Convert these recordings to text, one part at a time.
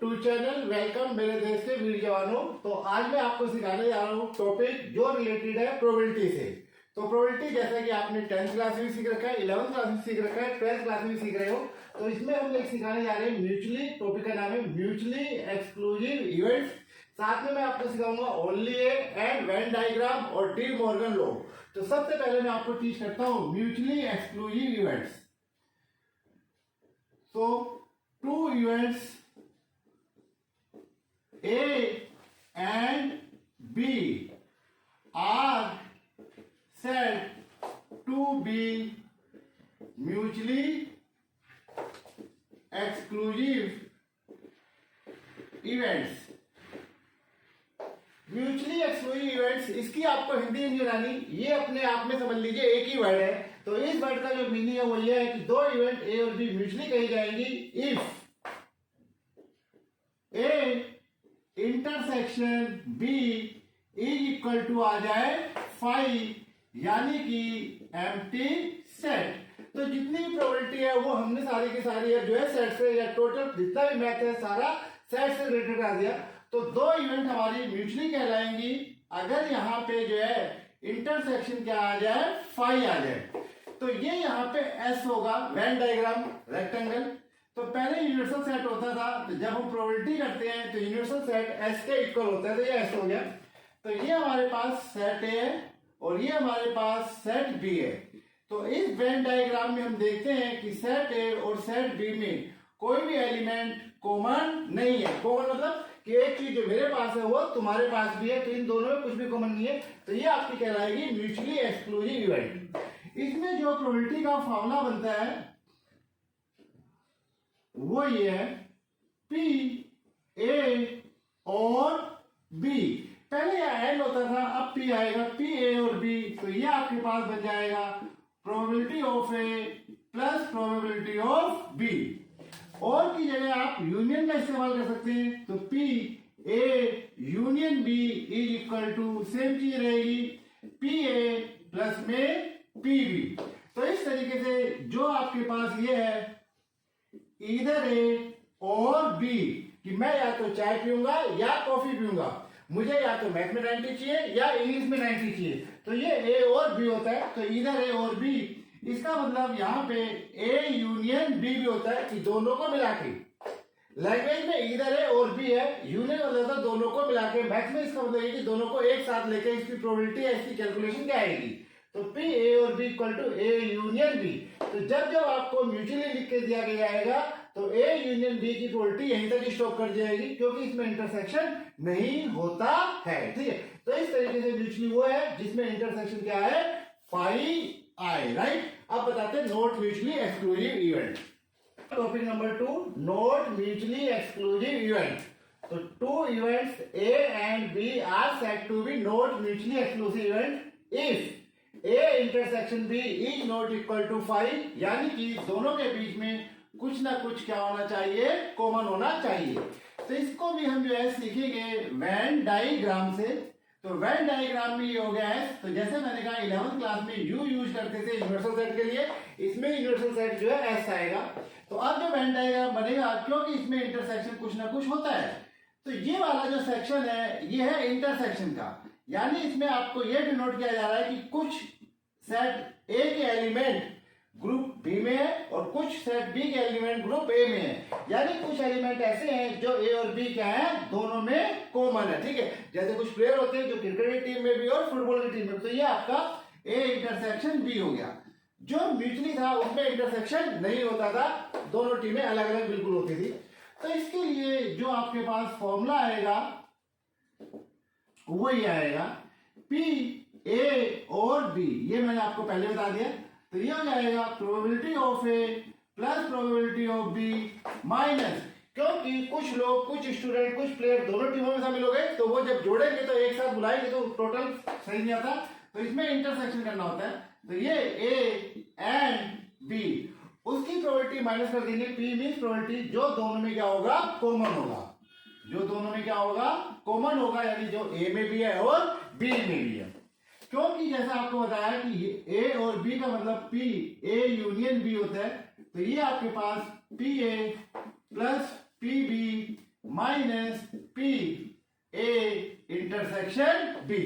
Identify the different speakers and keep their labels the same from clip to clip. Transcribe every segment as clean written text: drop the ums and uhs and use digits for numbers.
Speaker 1: To channel welcome मेरे देश के वीर जवानों। तो आज मैं आपको सिखाने जा रहा हूँ टॉपिक जो रिलेटेड है प्रोबेबिलिटी से। तो प्रोबेबिलिटी जैसा कि आपने 10th क्लास में सीख रखा है, 11th क्लास में सीख रखा है, 12th क्लास में सीख रहे हो। तो इसमें हम लोग सिखाने जा रहे हैं म्यूचुअली, टॉपिक का नाम है म्यूचुअली एक्सक्लूसिव इवेंट्स। साथ में मैं आपको सिखाऊंगा only A and Venn diagram और डी मॉर्गन लॉ। तो सबसे पहले मैं आपको टीच करता हूँ mutually exclusive events. So two events A and B are said to be mutually exclusive events. Mutually exclusive events, इसकी आपको हिंदी नहीं बनानी, ये अपने आप में समझ लीजिए एक ही वर्ड है। तो इस वर्ड का जो मीनिंग है वो ये है कि दो इवेंट ए और बी म्यूचुअली कही जाएंगी if A intersection B is equal to आ जाए फाई, यानी कि एम्प्टी सेट। तो जितनी भी प्रोबेबिलिटी है वो हमने सारी की सारी है जो है सेट से, या टोटल जितना भी मैथ है सारा सेट से रिलेटेड कर दिया। तो दो इवेंट हमारी म्यूचुअली कहलाएंगी अगर यहाँ पे जो है इंटरसेक्शन क्या आ जाए, फाई आ जाए। तो ये यहाँ पे एस होगा, वेन डायग्राम रेक्टेंगल। तो पहले यूनिवर्सल सेट होता था, तो जब हम प्रोबेबिलिटी करते हैं तो यूनिवर्सल सेट एस के इक्वल होता है, तो ये एस हो गया। तो ये हमारे पास सेट ए है और ये हमारे पास सेट बी है। तो इस वेन डायग्राम में हम देखते हैं कि सेट ए और सेट बी में कोई भी एलिमेंट कॉमन नहीं है। कॉमन मतलब कि एक चीज जो मेरे पास है वो तुम्हारे पास भी है, तो इन दोनों में कुछ भी कॉमन नहीं है। तो ये आपकी कहलाएगी म्यूचुअली एक्सक्लूसिव इवेंट। इसमें जो प्रोबेबिलिटी का फॉर्मूला बनता है वो ये है पी ए और बी। पहले यह एंड होता था, अब पी आएगा, पी ए और बी। तो ये आपके पास बन जाएगा probability of A plus probability of B. और की जगह आप यूनियन का इस्तेमाल कर सकते हैं। तो P A union B is equal to same चीज रहेगी पी ए प्लस में पी बी। तो इस तरीके से जो आपके पास ये है इधर ए और बी कि मैं या तो चाय पीऊंगा या कॉफी पीऊंगा, मुझे या तो मैथ में 90 चाहिए या इंग्लिश में 90 चाहिए। तो ये ए और बी होता है। तो इधर ए और बी, इसका मतलब यहाँ पे ए यूनियन बी भी होता है कि दोनों को मिला के। लैंग्वेज में इधर ए और बी है, यूनियन मतलब था दोनों को मिला के। मैथ में इसका मतलब है कि दोनों को एक साथ लेके इसकी प्रोबेबिलिटी है, इसकी कैलकुलेशन क्या आएगी। तो पी ए और B equal to A union B. तो जब जब आपको म्यूचुअली लिख के दिया गया जाएगा तो ए यूनियन बी की प्रोबेबिलिटी यहीं तक स्टॉप कर जाएगी, क्योंकि इसमें इंटरसेक्शन नहीं होता है। ठीक है, तो इस तरीके से म्यूचुअली वो है जिसमें इंटरसेक्शन क्या है, फाई आए। राइट, अब बताते हैं not mutually exclusive event. Topic number 2, not mutually exclusive event. तो two events A and B are said to be not mutually exclusive event if A intersection B is not equal to phi, यानी कि दोनों के बीच में कुछ ना कुछ क्या होना चाहिए, कॉमन होना चाहिए। तो इसको भी हम जो है सीखेंगे वेन डायग्राम से। तो वेन डायग्राम में ये हो गया है। तो जैसे मैंने कहा 11th क्लास में यू यूज करते थे यूनिवर्सल सेट के लिए, इसमें यूनिवर्सल सेट जो है एस आएगा। तो अब जो वेन डायग्राम बनेगा, क्योंकि इसमें इंटरसेक्शन कुछ ना कुछ होता है, तो ये वाला जो सेक्शन है ये है इंटरसेक्शन का। यानी इसमें आपको ये डिनोट किया जा रहा है कि कुछ सेट ए के एलिमेंट ग्रुप बी में है और कुछ सेट बी के एलिमेंट ग्रुप ए में है। यानी कुछ एलिमेंट ऐसे हैं जो ए और बी क्या है, दोनों में कॉमन है। ठीक है, जैसे कुछ प्लेयर होते हैं जो क्रिकेट की टीम में भी और फुटबॉल की टीम में। तो ये आपका ए इंटरसेक्शन बी हो गया। जो म्यूचुअली था उसमें इंटरसेक्शन नहीं होता था, दोनों टीमें अलग अलग बिल्कुल होती थी। तो इसके लिए जो आपके पास फॉर्मूला आएगा वो ये आएगा पी ए और बी। ये मैंने आपको पहले बता दिया। तो ये हो जाएगा probability of A plus probability of B minus, क्योंकि कुछ लोग, कुछ स्टूडेंट, कुछ प्लेयर दोनों टीमों में शामिल हो गए, तो वो जब जोड़ेंगे तो एक साथ बुलाएंगे तो टोटल सही नहीं आता। तो इसमें इंटरसेक्शन करना होता है। तो ये ए एंड बी, उसकी प्रोबेबिलिटी माइनस कर देंगे। पी मींस प्रोबेबिलिटी जो दोनों में क्या होगा, कॉमन होगा। जो दोनों में क्या होगा, कॉमन होगा, यानी जो ए में भी है और बी में भी है। क्योंकि जैसा आपको बताया कि ए और बी का मतलब पी ए यूनियन बी होता है। तो ये आपके पास P A plus P B minus P A intersection B.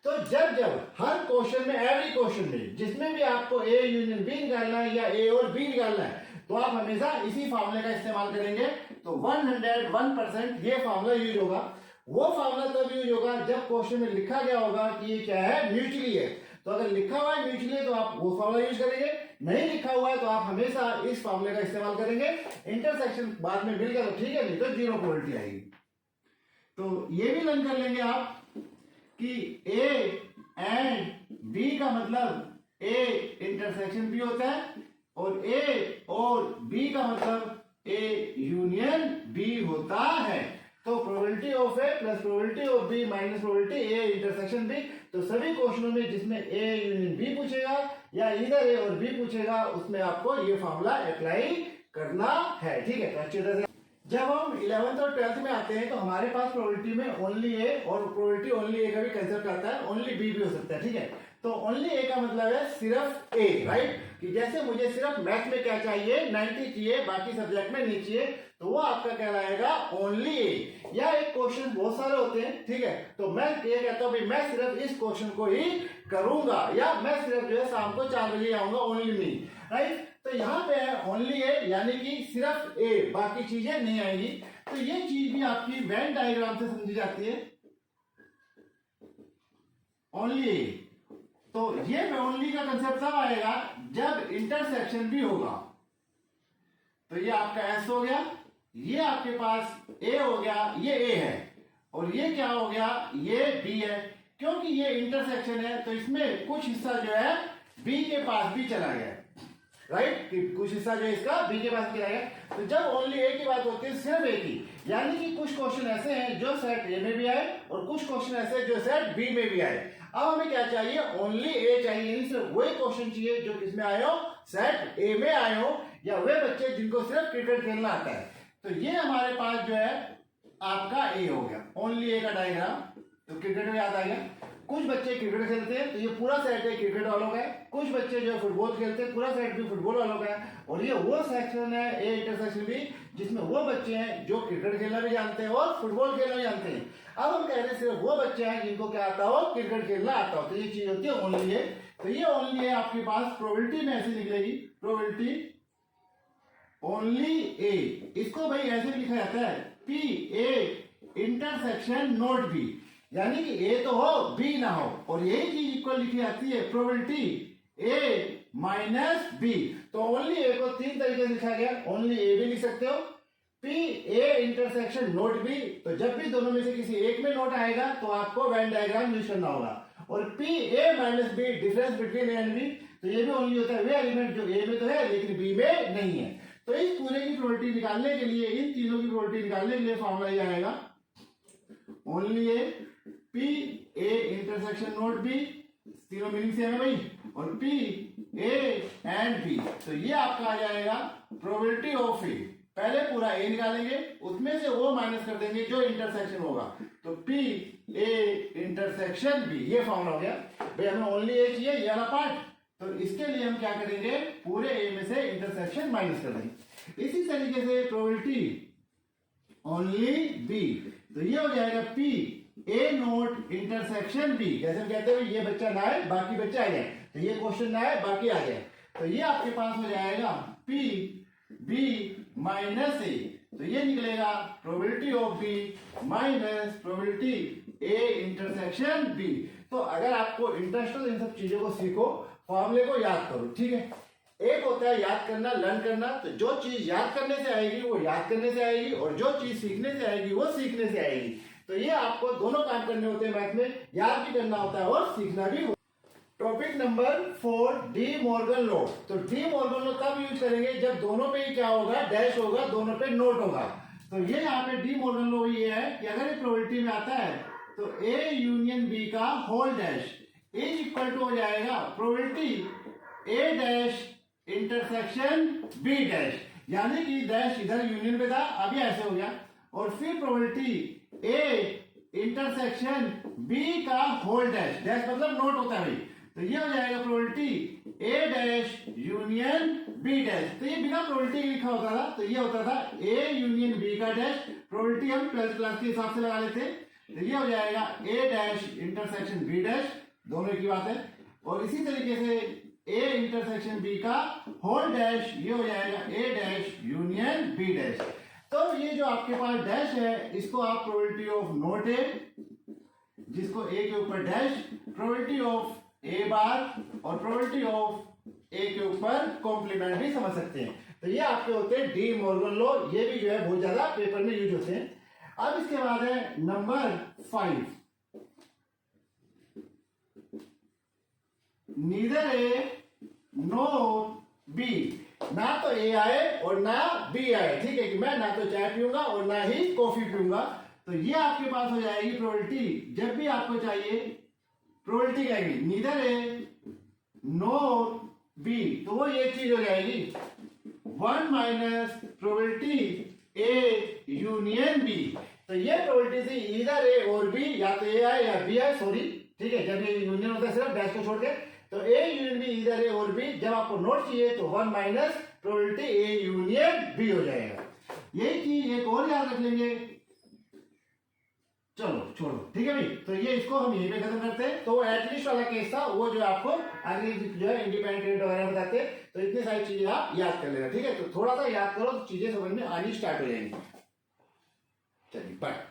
Speaker 1: तो जब जब हर क्वेश्चन में, एवरी क्वेश्चन में जिसमें भी आपको ए यूनियन बी निकालना है या ए और बी निकालना है, तो आप हमेशा इसी फार्मूले का इस्तेमाल करेंगे। तो 101% ये फार्मूला यूज होगा। वो फार्मूला तब यूज होगा जब क्वेश्चन में लिखा गया होगा कि ये क्या है, म्यूचुअली है। तो अगर लिखा हुआ है म्यूचुअली है तो आप वो फार्मूला यूज करेंगे, नहीं लिखा हुआ है तो आप हमेशा इस फार्मूले का इस्तेमाल करेंगे। इंटरसेक्शन बाद में मिल गया तो ठीक है, नहीं तो जीरो प्रोबेबिलिटी आएगी। तो ये भी लर्न कर लेंगे आप कि ए एंड बी का मतलब ए इंटरसेक्शन बी होता है और ए और बी का मतलब ए यूनियन बी होता है। तो probability of A plus probability of B minus probability A intersection B. तो सभी क्वेश्चनों में जिसमें ए यूनियन बी पूछेगा या इधर ए और बी पूछेगा, उसमें आपको ये फॉर्मूला अप्लाई करना है। ठीक है, तो अच्छी तरह से जब हम 11th और 12th में आते हैं तो हमारे पास प्रोबेबिलिटी में ओनली ए और प्रोबेबिलिटी ओनली ए का भी कंसेप्ट आता है, ओनली बी भी हो सकता है। ठीक है, तो ओनली ए का मतलब है सिर्फ ए, राइट। कि जैसे मुझे सिर्फ मैथ में क्या चाहिए, 90 चाहिए, बाकी सब्जेक्ट में नहीं चाहिए, तो वो आपका कहलाएगा ओनली ए। या एक क्वेश्चन बहुत सारे होते हैं, ठीक है, तो मैं ये कहता हूं भाई मैं सिर्फ इस क्वेश्चन को ही करूंगा, या मैं सिर्फ जो है शाम को 4 बजे आऊंगा, ओनली मी, राइट। तो यहाँ पे है ओनली ए, यानी कि सिर्फ ए, बाकी चीजें नहीं आएंगी। तो ये चीज भी आपकी वेन डायग्राम से समझी जाती है, ओनली ए। तो ये ओनली का कंसेप्ट तब आएगा जब इंटरसेक्शन भी होगा। तो ये आपका एस हो गया, ये आपके पास ए हो गया, ये ए है, और ये क्या हो गया, ये बी है। क्योंकि ये इंटरसेक्शन है तो इसमें कुछ हिस्सा जो है बी के पास भी चला गया, राइट, कि कुछ हिस्सा जो है इसका बी के पास चला गया। तो जब ओनली ए की बात होती है सिर्फ ए की, यानी कि कुछ क्वेश्चन ऐसे हैं जो सेट ए में भी आए और कुछ क्वेश्चन ऐसे जो सेट बी में भी आए। अब हमें क्या चाहिए, ओनली ए चाहिए, यानी सिर्फ वही क्वेश्चन चाहिए जो किसमें आए हो, सेट ए में आए हो, या वे बच्चे जिनको सिर्फ क्रिकेट खेलना आता है। तो ये हमारे पास जो है आपका ए हो गया, ओनली ए का डायग्राम। तो क्रिकेट में याद आ गया, कुछ बच्चे क्रिकेट खेलते हैं तो ये पूरा सेट है क्रिकेट वालों का है। कुछ बच्चे जो फुटबॉल खेलते हैं, पूरा सेट भी फुटबॉल वालों का है। और ये वो सेक्शन है ए इंटरसेक्शन भी, जिसमें वो बच्चे हैं जो क्रिकेट खेलना भी जानते हैं और फुटबॉल खेलना भी जानते हैं। अब हम कह रहे हैं सिर्फ वो बच्चे हैं जिनको क्या आता हो, क्रिकेट खेलना आता हो। तो ये चीज होती है ओनली ए। तो ये ओनली ए आपके पास प्रोबेबिलिटी में ऐसे निकलेगी, प्रोबेबिलिटी ओनली ए। इसको भाई ऐसे लिखा जाता है P A intersection not B, यानी कि ए तो हो बी ना हो, और यही चीज इक्वल लिखी जाती है प्रोबेबिलिटी ए माइनस बी। तो ओनली ए को 3 तरीके से लिखा गया, ओनली ए भी लिख सकते हो, P A intersection not B. तो जब भी दोनों में से किसी एक में नोट आएगा तो आपको वेन डायग्राम यूज करना होगा। और P A minus B, difference between A and B, तो ये भी ओनली होता है वे एलिमेंट जो ए में तो है लेकिन बी में नहीं है। तो इस पूरे की प्रोबेबिलिटी निकालने के लिए, इन तीनों की प्रोबेबिलिटी निकालने के लिए फॉर्मूला ये आएगा, only A P A intersection not B, तीनों मीनिंग सेम है भाई, और पी ए एंड बी। तो ये आपका आ जाएगा प्रोबेबिलिटी ऑफ ए। पहले पूरा ए निकालेंगे, उसमें से वो माइनस कर देंगे जो इंटरसेक्शन होगा, तो पी ए इंटरसेक्शन बी, ये फॉर्मूला हो गया। भाई हमें ओनली ए चाहिए, ये वाला पार्ट, तो इसके लिए हम क्या करेंगे, पूरे ए में से इंटरसेक्शन माइनस कर देंगे। इसी तरीके से प्रोबेबिलिटी ओनली बी, तो ये हो जाएगा P A not intersection B. जैसे हम कहते हैं ये बच्चा ना आए बाकी बच्चे आ जाए, तो ये क्वेश्चन ना आए बाकी आ जाए, तो ये आपके पास हो जाएगा पी बी माइनस ए। तो ये निकलेगा probability of B minus probability A intersection B. तो अगर आपको इंटरेस्ट हो तो इन सब चीजों को सीखो, फॉर्मूले को याद करो, ठीक है। एक होता है याद करना, लर्न करना, तो जो चीज याद करने से आएगी वो याद करने से आएगी, और जो चीज सीखने से आएगी वो सीखने से आएगी। तो ये आपको दोनों काम करने होते हैं मैथ में, याद भी करना होता है और सीखना भी होता है। Topic number 4, De Morgan law. तो डी मॉर्गन लॉ तब यूज करेंगे जब दोनों पे ही क्या होगा, डैश होगा, दोनों पे नोट होगा। तो ये यहाँ पे डी मॉर्गन लॉ ये है कि अगर ये प्रोबेबिलिटी में आता है तो ए यूनियन बी का whole dash is equal to हो जाएगा probability A dash intersection B dash, यानी कि डैश इधर यूनियन पे था, अभी ऐसे हो गया, और फिर प्रोबेबिलिटी ए इंटरसेक्शन बी का होल डैश, डैश मतलब नोट होता है भाई, तो ये हो जाएगा probability A dash union B dash. तो ये बिना प्रोबेबिलिटी लिखा होता था, तो ये होता था ए यूनियन बी का डैश। प्रोबेबिलिटी हम 12th क्लास के हिसाब से लगा लेते हैं, तो ये हो जाएगा ए डैश इंटरसेक्शन बी डैश, दोनों की बात है। और इसी तरीके से ए इंटरसेक्शन बी का होल डैश, ये हो जाएगा ए डैश यूनियन बी डैश। तो ये जो आपके पास डैश है, इसको आप प्रोबेबिलिटी ऑफ नोट ए, जिसको ए के ऊपर डैश, प्रोबेबिलिटी ऑफ ए बार और प्रोबेबिलिटी ऑफ ए के ऊपर कॉम्प्लीमेंट भी समझ सकते हैं। तो ये आपके होते हैं डी मॉर्गन लॉ, ये भी जो है बहुत ज्यादा पेपर में यूज होते हैं। अब इसके बाद है नंबर 5, नीदर ए नोर बी। ना तो ए आए और ना बी आए, ठीक है, कि मैं ना तो चाय पीऊंगा और ना ही कॉफी पीऊंगा। तो ये आपके पास हो जाएगी प्रोबेबिलिटी, जब भी आपको चाहिए प्रोबेबिलिटी कहेंगे नीदर ए नोर बी, तो वो ये चीज हो जाएगी 1 minus probability A union B. तो ये प्रोबेबिलिटी थी इधर ए और बी, या तो ए आए या बी आए, सॉरी, ठीक है, जब ये यूनियन होता है सिर्फ डैश को छोड़ के, तो ए यूनियन बी इधर ए और बी। जब आपको नोट चाहिए तो 1 minus probability A union B हो जाएगा। यही चीज एक और याद रख लेंगे, चलो छोड़ो, ठीक है भाई। तो ये इसको हम यहीं पे खत्म करते हैं। तो एटलीस्ट वाला केस था, वो जो आपको आगे जो है इंडिपेंडेंट वगैरह बताते, तो इतनी सारी चीजें आप याद कर लेना, ठीक है। तो थोड़ा सा याद करो तो चीजें समझ में आनी स्टार्ट हो जाएंगी। चलिए बाय।